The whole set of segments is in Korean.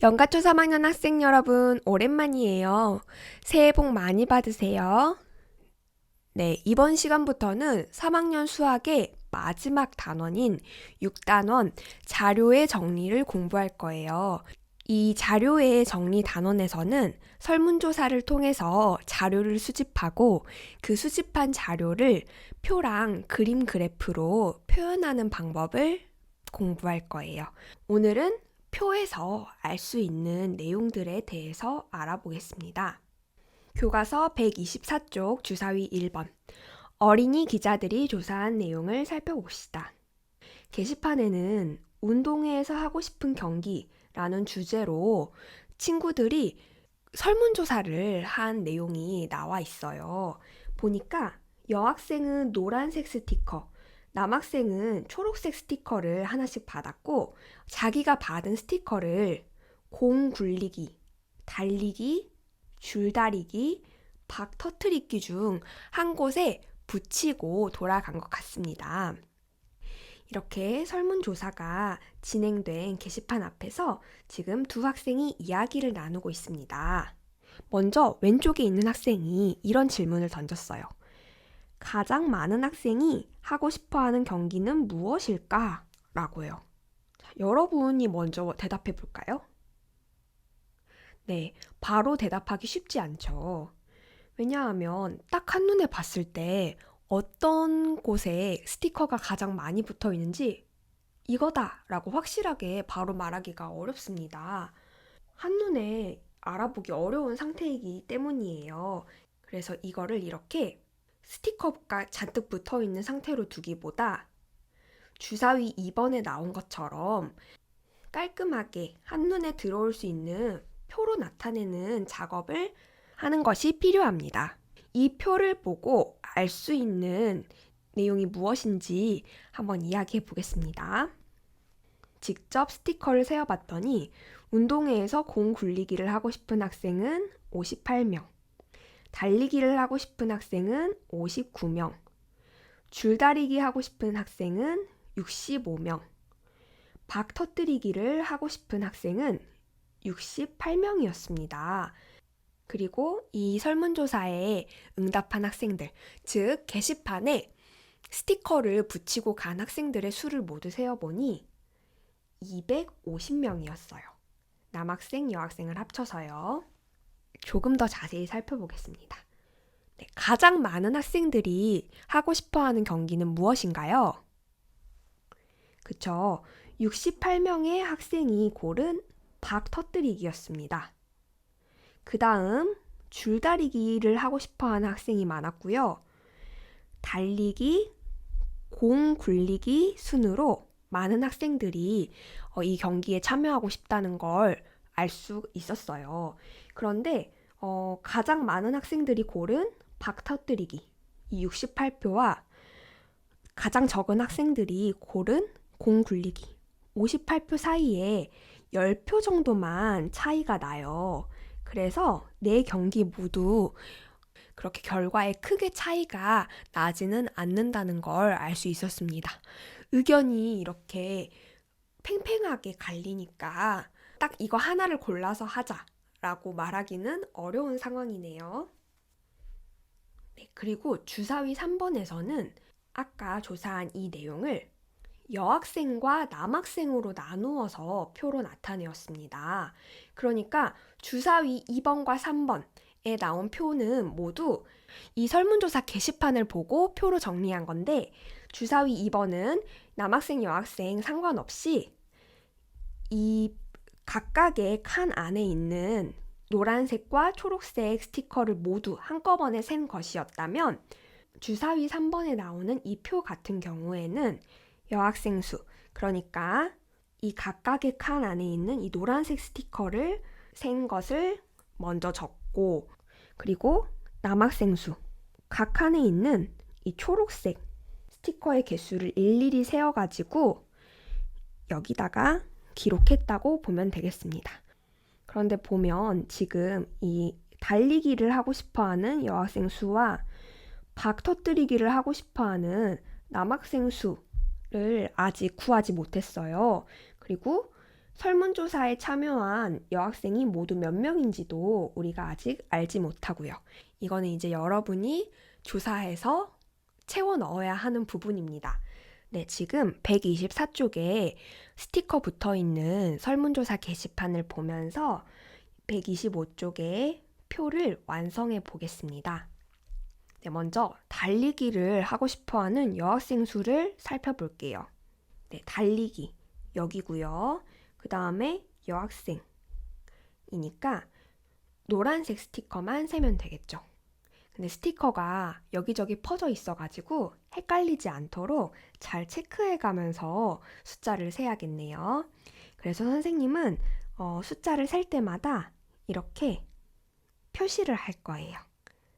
연가초 3학년 학생 여러분, 오랜만이에요. 새해 복 많이 받으세요. 네, 이번 시간부터는 3학년 수학의 마지막 단원인 6단원 자료의 정리를 공부할 거예요. 이 자료의 정리 단원에서는 설문조사를 통해서 자료를 수집하고 그 수집한 자료를 표랑 그림 그래프로 표현하는 방법을 공부할 거예요. 오늘은 표에서 알 수 있는 내용들에 대해서 알아보겠습니다. 교과서 124쪽 주사위 1번. 어린이 기자들이 조사한 내용을 살펴봅시다. 게시판에는 운동회에서 하고 싶은 경기라는 주제로 친구들이 설문조사를 한 내용이 나와 있어요. 보니까 여학생은 노란색 스티커, 남학생은 초록색 스티커를 하나씩 받았고 자기가 받은 스티커를 공 굴리기, 달리기, 줄다리기, 박 터트리기 중 한 곳에 붙이고 돌아간 것 같습니다. 이렇게 설문조사가 진행된 게시판 앞에서 지금 두 학생이 이야기를 나누고 있습니다. 먼저 왼쪽에 있는 학생이 이런 질문을 던졌어요. 가장 많은 학생이 하고 싶어하는 경기는 무엇일까? 라고요. 여러분이 먼저 대답해 볼까요? 네, 바로 대답하기 쉽지 않죠. 왜냐하면 딱 한눈에 봤을 때 어떤 곳에 스티커가 가장 많이 붙어 있는지 이거다! 라고 확실하게 바로 말하기가 어렵습니다. 한눈에 알아보기 어려운 상태이기 때문이에요. 그래서 이거를 이렇게 스티커가 잔뜩 붙어 있는 상태로 두기보다 주사위 2번에 나온 것처럼 깔끔하게 한눈에 들어올 수 있는 표로 나타내는 작업을 하는 것이 필요합니다. 이 표를 보고 알 수 있는 내용이 무엇인지 한번 이야기해 보겠습니다. 직접 스티커를 세어봤더니 운동회에서 공 굴리기를 하고 싶은 학생은 58명, 달리기를 하고 싶은 학생은 59명, 줄다리기 하고 싶은 학생은 65명, 박 터뜨리기를 하고 싶은 학생은 68명이었습니다. 그리고 이 설문조사에 응답한 학생들, 즉 게시판에 스티커를 붙이고 간 학생들의 수를 모두 세어보니 250명이었어요. 남학생, 여학생을 합쳐서요. 조금 더 자세히 살펴보겠습니다. 네, 가장 많은 학생들이 하고 싶어하는 경기는 무엇인가요? 그쵸. 68명의 학생이 고른 박 터뜨리기였습니다. 그 다음 줄다리기를 하고 싶어하는 학생이 많았고요. 달리기, 공 굴리기 순으로 많은 학생들이 이 경기에 참여하고 싶다는 걸 알 수 있었어요. 그런데 가장 많은 학생들이 고른 박 터뜨리기, 이 68표와 가장 적은 학생들이 고른 공 굴리기, 58표 사이에 10표 정도만 차이가 나요. 그래서 네 경기 모두 그렇게 결과에 크게 차이가 나지는 않는다는 걸 알 수 있었습니다. 의견이 이렇게 팽팽하게 갈리니까 딱 이거 하나를 골라서 하자라고 말하기는 어려운 상황이네요. 네, 그리고 주사위 3번에서는 아까 조사한 이 내용을 여학생과 남학생으로 나누어서 표로 나타내었습니다. 그러니까 주사위 2번과 3번에 나온 표는 모두 이 설문조사 게시판을 보고 표로 정리한 건데 주사위 2번은 남학생, 여학생 상관없이 이 각각의 칸 안에 있는 노란색과 초록색 스티커를 모두 한꺼번에 센 것이었다면 주사위 3번에 나오는 이 표 같은 경우에는 여학생 수, 그러니까 이 각각의 칸 안에 있는 이 노란색 스티커를 센 것을 먼저 적고 그리고 남학생 수, 각 칸에 있는 이 초록색 스티커의 개수를 일일이 세어가지고 여기다가 기록했다고 보면 되겠습니다. 그런데 보면 지금 이 달리기를 하고 싶어하는 여학생 수와 박 터뜨리기를 하고 싶어하는 남학생 수를 아직 구하지 못했어요. 그리고 설문조사에 참여한 여학생이 모두 몇 명인지도 우리가 아직 알지 못하고요. 이거는 이제 여러분이 조사해서 채워 넣어야 하는 부분입니다. 네, 지금 124쪽에 스티커 붙어 있는 설문조사 게시판을 보면서 125쪽에 표를 완성해 보겠습니다. 네, 먼저 달리기를 하고 싶어 하는 여학생 수를 살펴볼게요. 네, 달리기 여기고요. 그 다음에 여학생이니까 노란색 스티커만 세면 되겠죠. 근데 스티커가 여기저기 퍼져 있어가지고 헷갈리지 않도록 잘 체크해 가면서 숫자를 세야겠네요. 그래서 선생님은 숫자를 셀 때마다 이렇게 표시를 할 거예요.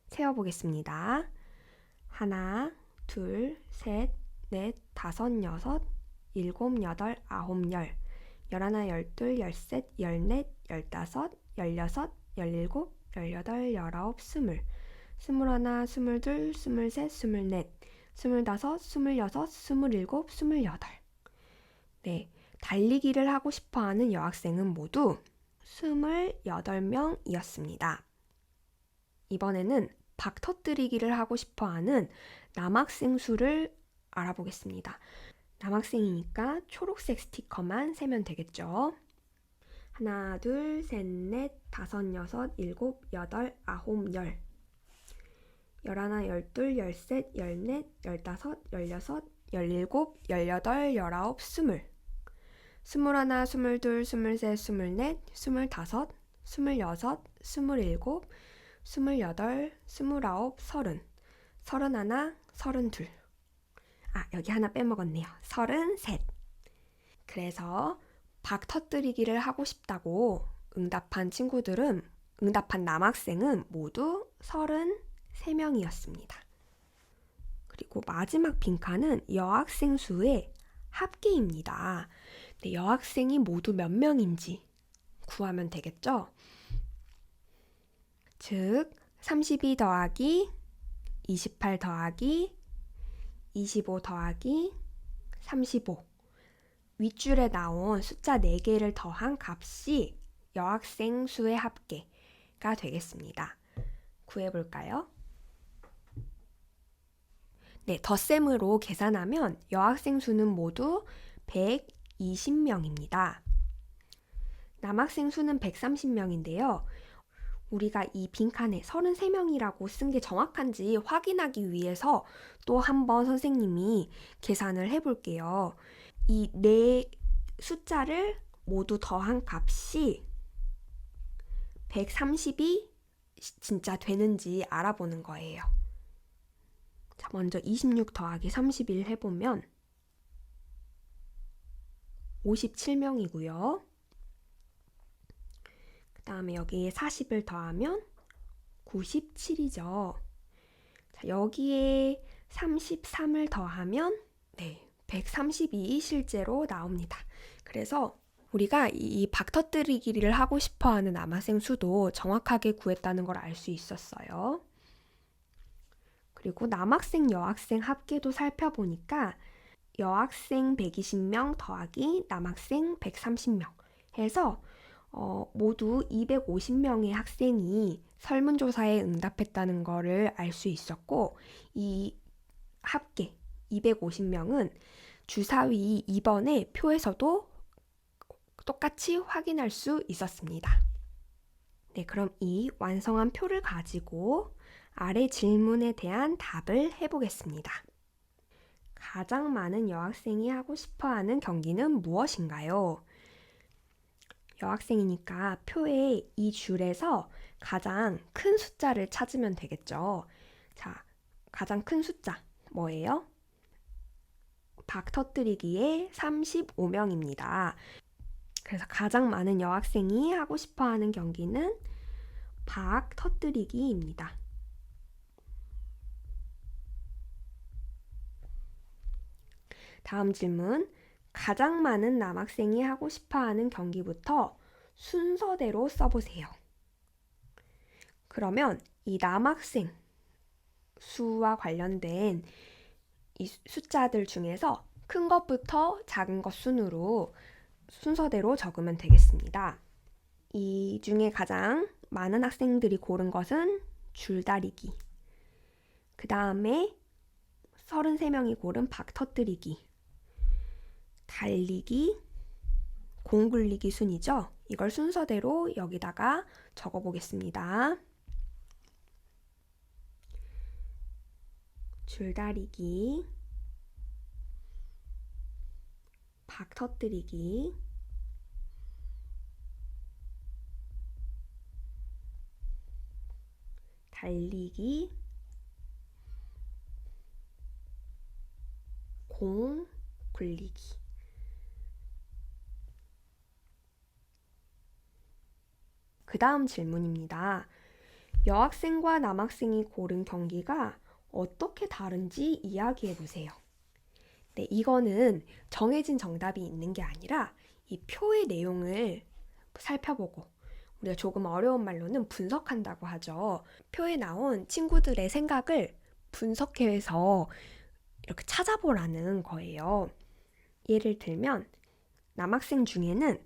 세어보겠습니다. 하나, 둘, 셋, 넷, 다섯, 여섯, 일곱, 여덟, 아홉, 열, 열하나, 열둘, 열셋, 열넷, 열다섯, 열여섯, 열일곱, 열여덟, 열아홉, 스물, 스물하나, 스물둘, 스물셋, 스물넷, 스물다섯, 스물여섯, 스물일곱, 스물여덟. 네, 달리기를 하고 싶어하는 여학생은 모두 28명이었습니다. 이번에는 박 터뜨리기를 하고 싶어하는 남학생 수를 알아보겠습니다. 남학생이니까 초록색 스티커만 세면 되겠죠. 하나, 둘, 셋, 넷, 다섯, 여섯, 일곱, 여덟, 아홉, 열, 열하나, 열둘, 열셋, 열넷, 열다섯, 열여섯, 열일곱, 열여덟, 열아홉, 스물, 스물하나, 스물둘, 스물셋, 스물넷, 스물다섯, 스물여섯, 스물일곱, 스물여덟, 스물아홉, 서른, 서른하나, 서른둘. 여기 하나 빼먹었네요. 서른셋. 그래서 박 터뜨리기를 하고 싶다고 응답한 남학생은 모두 33명이었습니다. 그리고 마지막 빈칸은 여학생 수의 합계입니다. 네, 여학생이 모두 몇 명인지 구하면 되겠죠? 즉 32 더하기 28 더하기 25 더하기 35 윗줄에 나온 숫자 4개를 더한 값이 여학생 수의 합계가 되겠습니다. 구해볼까요? 네, 덧셈으로 계산하면 여학생 수는 모두 120명입니다. 남학생 수는 130명인데요. 우리가 이 빈칸에 33명이라고 쓴 게 정확한지 확인하기 위해서 또 한번 선생님이 계산을 해볼게요. 이 네 숫자를 모두 더한 값이 130이 진짜 되는지 알아보는 거예요. 자, 먼저 26 더하기 31 해보면 57명이고요. 그 다음에 여기에 40을 더하면 97이죠. 자, 여기에 33을 더하면 132이 실제로 나옵니다. 그래서 우리가 이 박터뜨리기를 하고 싶어하는 남학생 수도 정확하게 구했다는 걸 알 수 있었어요. 그리고 남학생, 여학생 합계도 살펴보니까 여학생 120명 더하기 남학생 130명 해서 모두 250명의 학생이 설문조사에 응답했다는 거를 알 수 있었고, 이 합계 250명은 주사위 2번의 표에서도 똑같이 확인할 수 있었습니다. 네, 그럼 이 완성한 표를 가지고 아래 질문에 대한 답을 해보겠습니다. 가장 많은 여학생이 하고 싶어하는 경기는 무엇인가요? 여학생이니까 표의 이 줄에서 가장 큰 숫자를 찾으면 되겠죠. 자, 가장 큰 숫자 뭐예요? 박 터뜨리기에 35명입니다. 그래서 가장 많은 여학생이 하고 싶어하는 경기는 박 터뜨리기입니다. 다음 질문. 가장 많은 남학생이 하고 싶어하는 경기부터 순서대로 써보세요. 그러면 이 남학생 수와 관련된 이 숫자들 중에서 큰 것부터 작은 것 순으로 순서대로 적으면 되겠습니다. 이 중에 가장 많은 학생들이 고른 것은 줄다리기. 그 다음에 33명이 고른 박터뜨리기, 달리기, 공 굴리기 순이죠. 이걸 순서대로 여기다가 적어보겠습니다. 줄다리기, 박터뜨리기, 달리기, 공 굴리기. 그 다음 질문입니다. 여학생과 남학생이 고른 경기가 어떻게 다른지 이야기해 보세요. 네, 이거는 정해진 정답이 있는 게 아니라 이 표의 내용을 살펴보고, 우리가 조금 어려운 말로는 분석한다고 하죠. 표에 나온 친구들의 생각을 분석해서 이렇게 찾아보라는 거예요. 예를 들면 남학생 중에는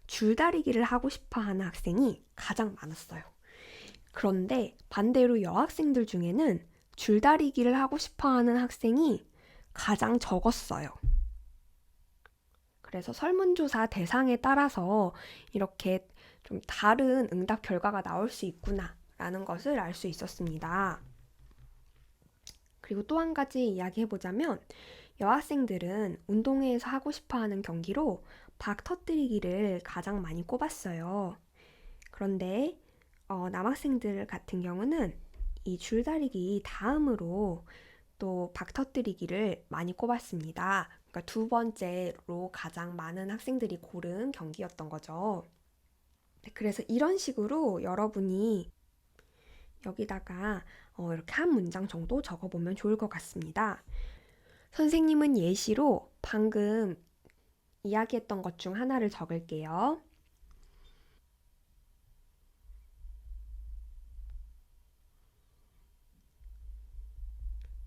줄다리기를 하고 싶어 하는 학생이 가장 많았어요. 그런데 반대로 여학생들 중에는 줄다리기를 하고 싶어 하는 학생이 가장 적었어요. 그래서 설문조사 대상에 따라서 이렇게 좀 다른 응답 결과가 나올 수 있구나 라는 것을 알 수 있었습니다. 그리고 또 한 가지 이야기해보자면 여학생들은 운동회에서 하고 싶어하는 경기로 박 터뜨리기를 가장 많이 꼽았어요. 그런데 남학생들 같은 경우는 이 줄다리기 다음으로 또 박 터뜨리기를 많이 꼽았습니다. 그러니까 두 번째로 가장 많은 학생들이 고른 경기였던 거죠. 그래서 이런 식으로 여러분이 여기다가 이렇게 한 문장 정도 적어보면 좋을 것 같습니다. 선생님은 예시로 방금 이야기했던 것 중 하나를 적을게요.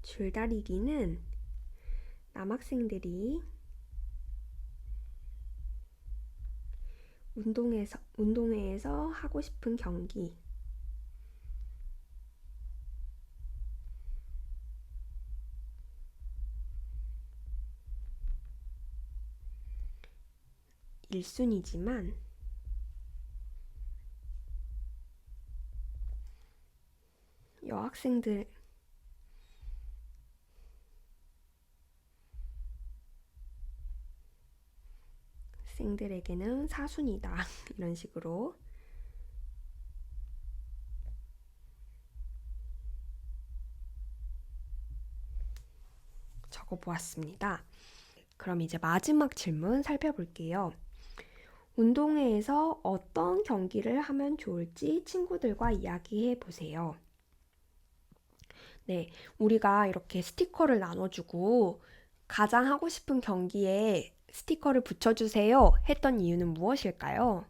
줄다리기는 남학생들이 운동회에서 하고 싶은 경기. 일순이지만 여학생들에게는 사순이다. 이런 식으로 적어보았습니다. 그럼 이제 마지막 질문 살펴볼게요. 운동회에서 어떤 경기를 하면 좋을지 친구들과 이야기해 보세요. 네, 우리가 이렇게 스티커를 나눠주고 가장 하고 싶은 경기에 스티커를 붙여주세요 했던 이유는 무엇일까요?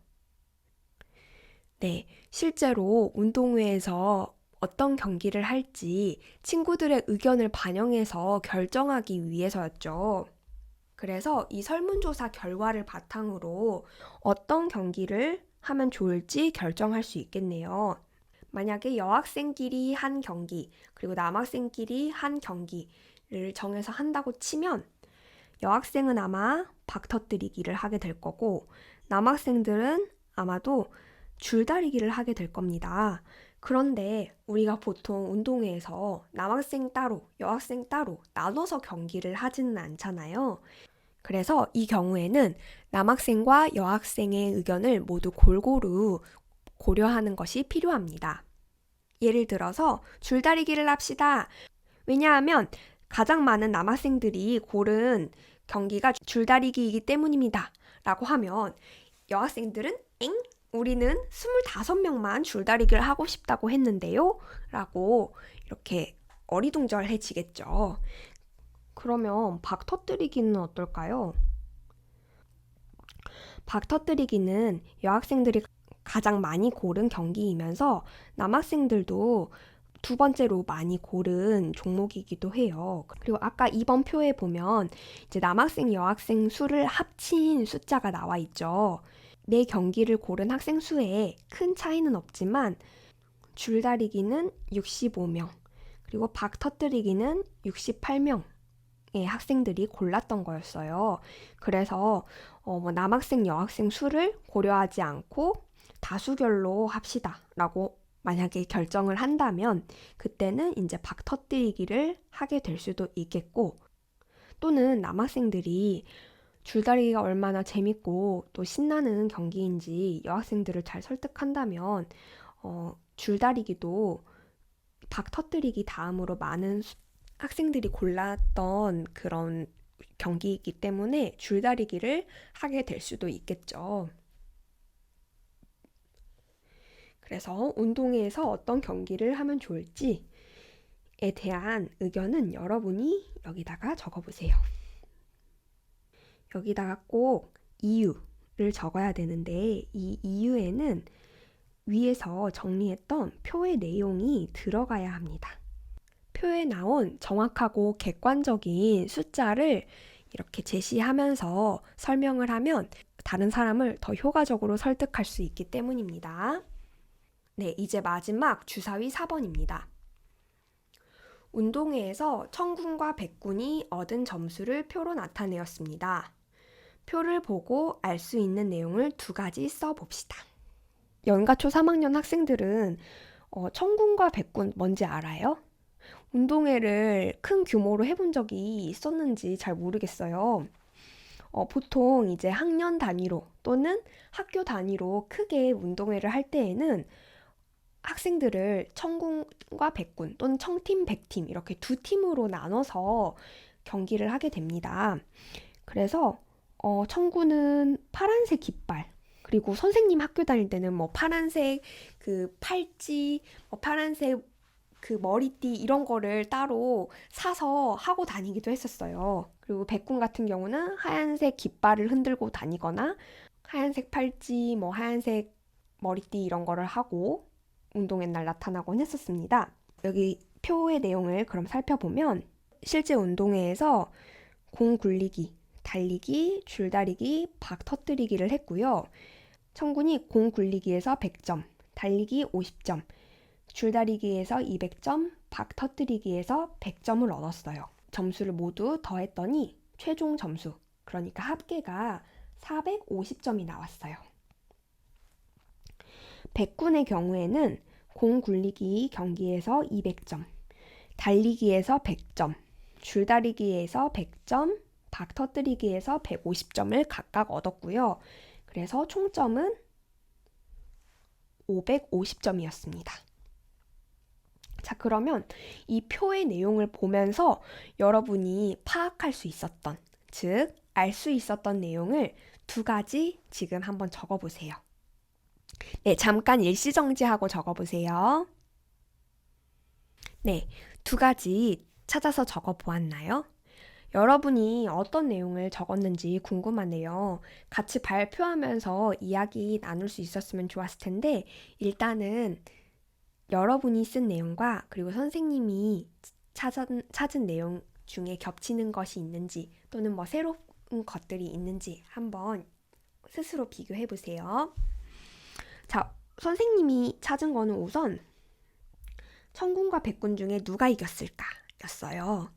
네, 실제로 운동회에서 어떤 경기를 할지 친구들의 의견을 반영해서 결정하기 위해서였죠. 그래서 이 설문조사 결과를 바탕으로 어떤 경기를 하면 좋을지 결정할 수 있겠네요. 만약에 여학생끼리 한 경기, 그리고 남학생끼리 한 경기를 정해서 한다고 치면 여학생은 아마 박 터뜨리기를 하게 될 거고 남학생들은 아마도 줄다리기를 하게 될 겁니다. 그런데 우리가 보통 운동회에서 남학생 따로, 여학생 따로 나눠서 경기를 하지는 않잖아요. 그래서 이 경우에는 남학생과 여학생의 의견을 모두 골고루 고려하는 것이 필요합니다. 예를 들어서 줄다리기를 합시다. 왜냐하면 가장 많은 남학생들이 고른 경기가 줄다리기이기 때문입니다. 라고 하면 여학생들은 우리는 25명만 줄다리기를 하고 싶다고 했는데요. 라고 이렇게 어리둥절해지겠죠. 그러면 박 터뜨리기는 어떨까요? 박 터뜨리기는 여학생들이 가장 많이 고른 경기이면서 남학생들도 두 번째로 많이 고른 종목이기도 해요. 그리고 아까 이번 표에 보면 이제 남학생, 여학생 수를 합친 숫자가 나와 있죠. 매 경기를 고른 학생 수에 큰 차이는 없지만 줄다리기는 65명, 그리고 박 터뜨리기는 68명의 학생들이 골랐던 거였어요. 그래서 남학생, 여학생 수를 고려하지 않고 다수결로 합시다 라고 만약에 결정을 한다면 그때는 이제 박 터뜨리기를 하게 될 수도 있겠고, 또는 남학생들이 줄다리기가 얼마나 재밌고 또 신나는 경기인지 여학생들을 잘 설득한다면 줄다리기도 박 터뜨리기 다음으로 많은 학생들이 골랐던 그런 경기이기 때문에 줄다리기를 하게 될 수도 있겠죠. 그래서 운동회에서 어떤 경기를 하면 좋을지에 대한 의견은 여러분이 여기다가 적어보세요. 여기다가 꼭 이유를 적어야 되는데, 이 이유에는 위에서 정리했던 표의 내용이 들어가야 합니다. 표에 나온 정확하고 객관적인 숫자를 이렇게 제시하면서 설명을 하면 다른 사람을 더 효과적으로 설득할 수 있기 때문입니다. 네, 이제 마지막 주사위 4번입니다. 운동회에서 청군과 백군이 얻은 점수를 표로 나타내었습니다. 표를 보고 알 수 있는 내용을 두 가지 써봅시다. 연가초 3학년 학생들은 청군과 백군 뭔지 알아요? 운동회를 큰 규모로 해본 적이 있었는지 잘 모르겠어요. 보통 이제 학년 단위로 또는 학교 단위로 크게 운동회를 할 때에는 학생들을 청군과 백군 또는 청팀, 백팀 이렇게 두 팀으로 나눠서 경기를 하게 됩니다. 그래서 청군은 파란색 깃발, 그리고 선생님 학교 다닐 때는 뭐 파란색 그 팔찌, 파란색 그 머리띠 이런 거를 따로 사서 하고 다니기도 했었어요. 그리고 백군 같은 경우는 하얀색 깃발을 흔들고 다니거나 하얀색 팔찌, 하얀색 머리띠 이런 거를 하고 운동회 날 나타나곤 했었습니다. 여기 표의 내용을 그럼 살펴보면 실제 운동회에서 공 굴리기, 달리기, 줄다리기, 박 터뜨리기를 했고요. 청군이 공 굴리기에서 100점, 달리기 50점, 줄다리기에서 200점, 박 터뜨리기에서 100점을 얻었어요. 점수를 모두 더했더니 최종 점수, 그러니까 합계가 450점이 나왔어요. 백군의 경우에는 공 굴리기 경기에서 200점, 달리기에서 100점, 줄다리기에서 100점, 박 터뜨리기에서 150점을 각각 얻었고요. 그래서 총점은 550점이었습니다. 자, 그러면 이 표의 내용을 보면서 여러분이 파악할 수 있었던, 즉, 알 수 있었던 내용을 두 가지 지금 한번 적어보세요. 네, 잠깐 일시정지하고 적어보세요. 네, 두 가지 찾아서 적어보았나요? 여러분이 어떤 내용을 적었는지 궁금하네요. 같이 발표하면서 이야기 나눌 수 있었으면 좋았을 텐데, 일단은 여러분이 쓴 내용과 그리고 선생님이 찾은 내용 중에 겹치는 것이 있는지 또는 새로운 것들이 있는지 한번 스스로 비교해 보세요. 자, 선생님이 찾은 거는 우선 청군과 백군 중에 누가 이겼을까 였어요.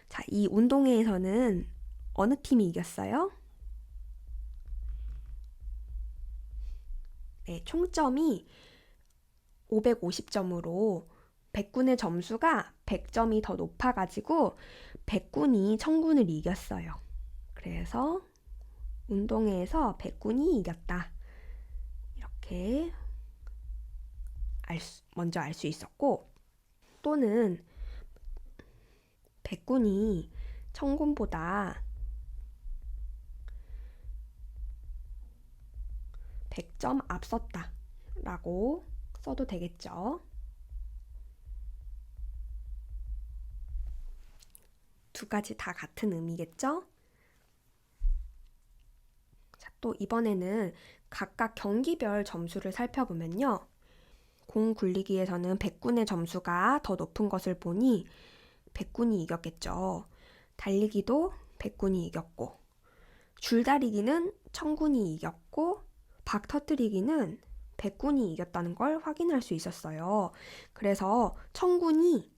자, 이 운동회에서는 어느 팀이 이겼어요? 네, 총점이 550점으로 백군의 점수가 100점이 더 높아가지고 백군이 청군을 이겼어요. 그래서 운동회에서 백군이 이겼다. 이렇게 먼저 알 수 있었고, 또는 백군이 청군보다 100점 앞섰다 라고 써도 되겠죠. 두 가지 다 같은 의미겠죠? 자, 또 이번에는 각각 경기별 점수를 살펴보면요. 공 굴리기에서는 백군의 점수가 더 높은 것을 보니 백군이 이겼겠죠. 달리기도 백군이 이겼고, 줄다리기는 청군이 이겼고, 박 터뜨리기는 백군이 이겼다는 걸 확인할 수 있었어요. 그래서 청군이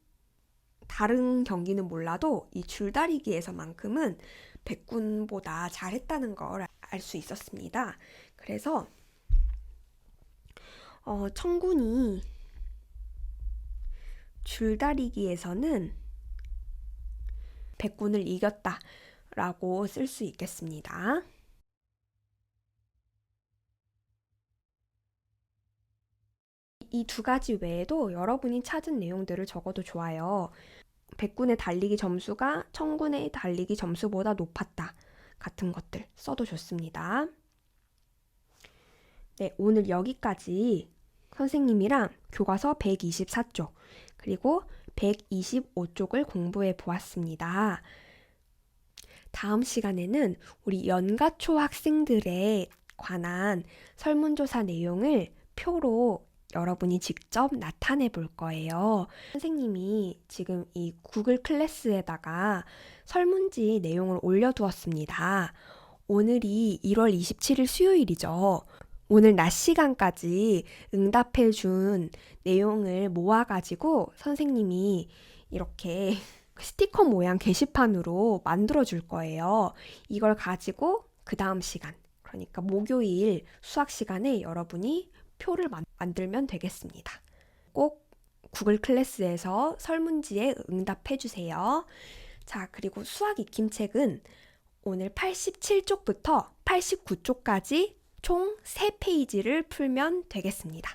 다른 경기는 몰라도 이 줄다리기에서만큼은 백군보다 잘했다는 걸 알 수 있었습니다. 그래서 청군이 줄다리기에서는 백군을 이겼다라고 쓸 수 있겠습니다. 이 두 가지 외에도 여러분이 찾은 내용들을 적어도 좋아요. 백군의 달리기 점수가 청군의 달리기 점수보다 높았다 같은 것들 써도 좋습니다. 네, 오늘 여기까지 선생님이랑 교과서 124쪽 그리고 125쪽을 공부해 보았습니다. 다음 시간에는 우리 연가초 학생들에 관한 설문조사 내용을 표로 여러분이 직접 나타내 볼 거예요. 선생님이 지금 이 구글 클래스에다가 설문지 내용을 올려두었습니다. 오늘이 1월 27일 수요일이죠. 오늘 낮 시간까지 응답해 준 내용을 모아가지고 선생님이 이렇게 스티커 모양 게시판으로 만들어 줄 거예요. 이걸 가지고 그 다음 시간, 그러니까 목요일 수학 시간에 여러분이 표를 만들면 되겠습니다. 꼭 구글 클래스에서 설문지에 응답해 주세요. 자, 그리고 수학 익힘책은 오늘 87쪽부터 89쪽까지 총 3페이지를 풀면 되겠습니다.